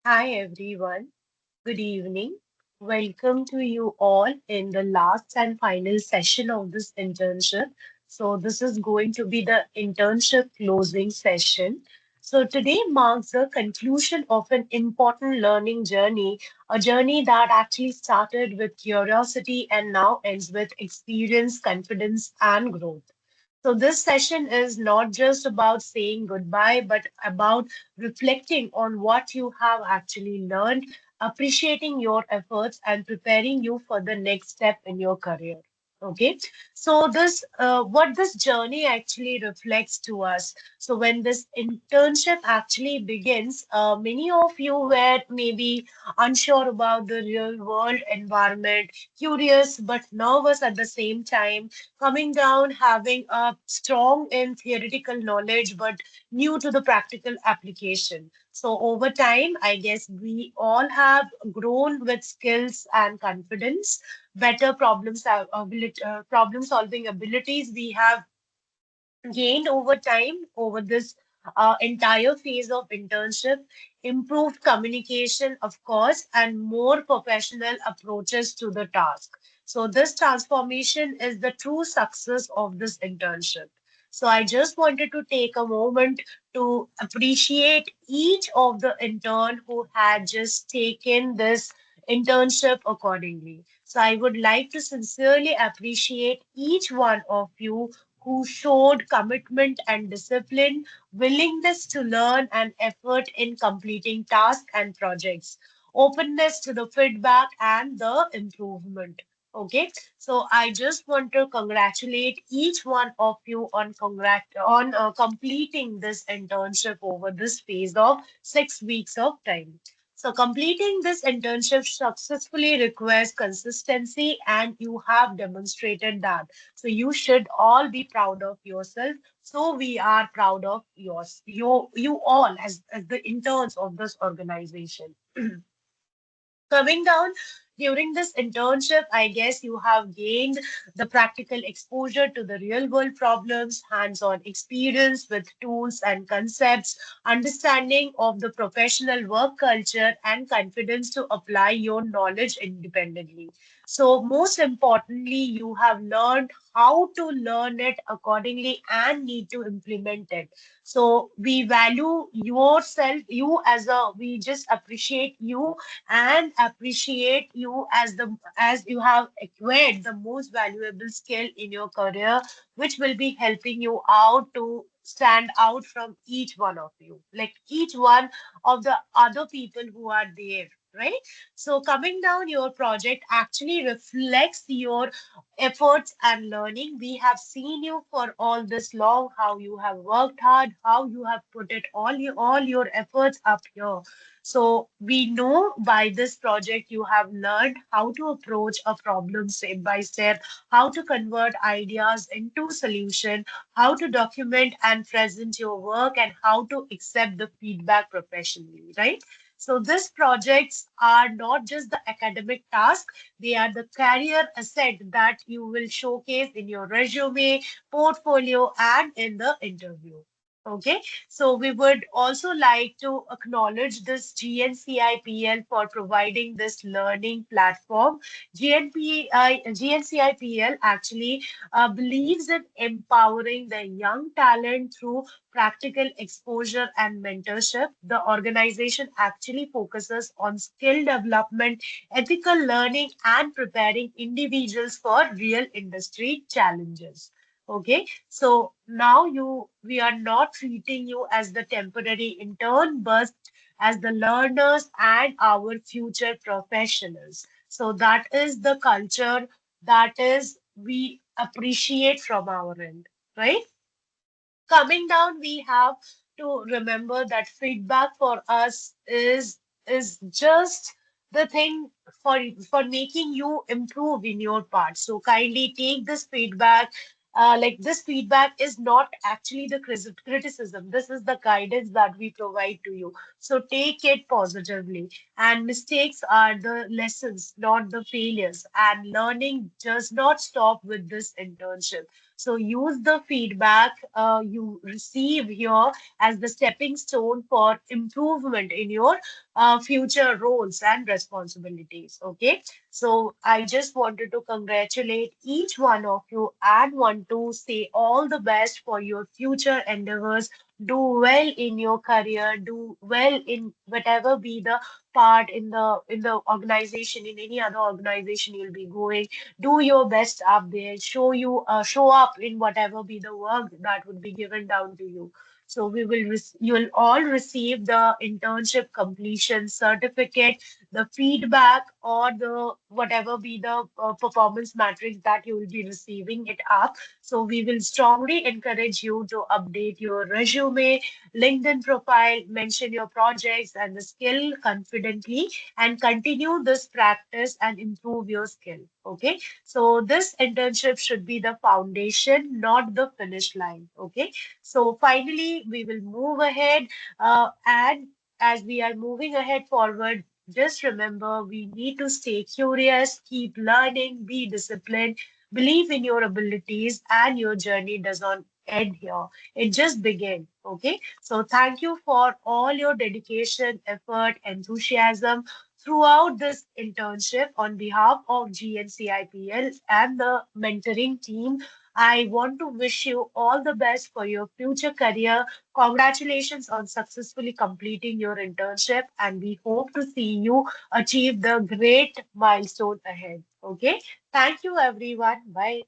Hi everyone, good evening. Welcome to you all in the last and final session of this internship. So, this is going to be the internship closing session. So, today marks the conclusion of an important learning journey, a journey that actually started with curiosity and now ends with experience, confidence, and growth. So, this session is not just about saying goodbye, but about reflecting on what you have actually learned, appreciating your efforts, and preparing you for the next step in your career. Okay, so what this journey actually reflects to us. So when this internship actually begins, many of you were maybe unsure about the real world environment, curious but nervous at the same time, coming down having a strong in theoretical knowledge but new to the practical application. So over time, I guess we all have grown with skills and confidence, better problem solving abilities we have gained over time over this entire phase of internship, improved communication, of course, and more professional approaches to the task. So this transformation is the true success of this internship. So I just wanted to take a moment to appreciate each of the intern who had just taken this internship accordingly. So I would like to sincerely appreciate each one of you who showed commitment and discipline, willingness to learn, and effort in completing tasks and projects, openness to the feedback and the improvement. Okay, so I just want to congratulate each one of you on completing this internship over this phase of 6 weeks of time. So completing this internship successfully requires consistency, and you have demonstrated that. So you should all be proud of yourself. So we are proud of you all as the interns of this organization. Coming down during this internship, I guess you have gained the practical exposure to the real world problems, hands on experience with tools and concepts, understanding of the professional work culture, and confidence to apply your knowledge independently. So, most importantly, you have learned how to learn it accordingly and need to implement it. So, we value yourself, we just appreciate you and appreciate you as you have acquired the most valuable skill in your career, which will be helping you out to stand out from each one of you, like each one of the other people who are there. Right? So, coming down, your project actually reflects your efforts and learning. We have seen you for all this long, how you have worked hard, how you have put it all your efforts up here. So we know by this project you have learned how to approach a problem step by step, how to convert ideas into solution, how to document and present your work, and how to accept the feedback professionally, right? So these projects are not just the academic task, they are the career asset that you will showcase in your resume, portfolio, and in the interview. Okay, so we would also like to acknowledge this GNCIPL for providing this learning platform. GNCIPL actually believes in empowering the young talent through practical exposure and mentorship. The organization actually focuses on skill development, ethical learning, and preparing individuals for real industry challenges. Okay, so now we are not treating you as the temporary intern, but as the learners and our future professionals. So that is the culture that is we appreciate from our end, right? Coming down, we have to remember that feedback for us is just the thing for making you improve in your part. So kindly take this feedback. Like this feedback is not actually the criticism. This is the guidance that we provide to you. So take it positively. And mistakes are the lessons, not the failures. And learning does not stop with this internship. So use the feedback you receive here as the stepping stone for improvement in your future roles and responsibilities. Okay. So I just wanted to congratulate each one of you and want to say all the best for your future endeavors. Do well in your career, do well in whatever be the part in the organization, in any other organization you'll be going. Do your best up there. Show up in whatever be the work that would be given down to you. So you will all receive the internship completion certificate, the feedback, or the whatever be the performance matrix that you will be receiving it up. So we will strongly encourage you to update your resume, LinkedIn profile, mention your projects and the skill confidently, and continue this practice and improve your skill. Okay. So this internship should be the foundation, not the finish line. Okay. So finally, we will move ahead, and as we are moving ahead forward, just remember we need to stay curious, keep learning, be disciplined, believe in your abilities, and your journey does not end here. It just began. Okay. So thank you for all your dedication, effort, enthusiasm throughout this internship on behalf of GNCIPL and the mentoring team. I want to wish you all the best for your future career. Congratulations on successfully completing your internship, and we hope to see you achieve the great milestone ahead. Okay, thank you, everyone. Bye.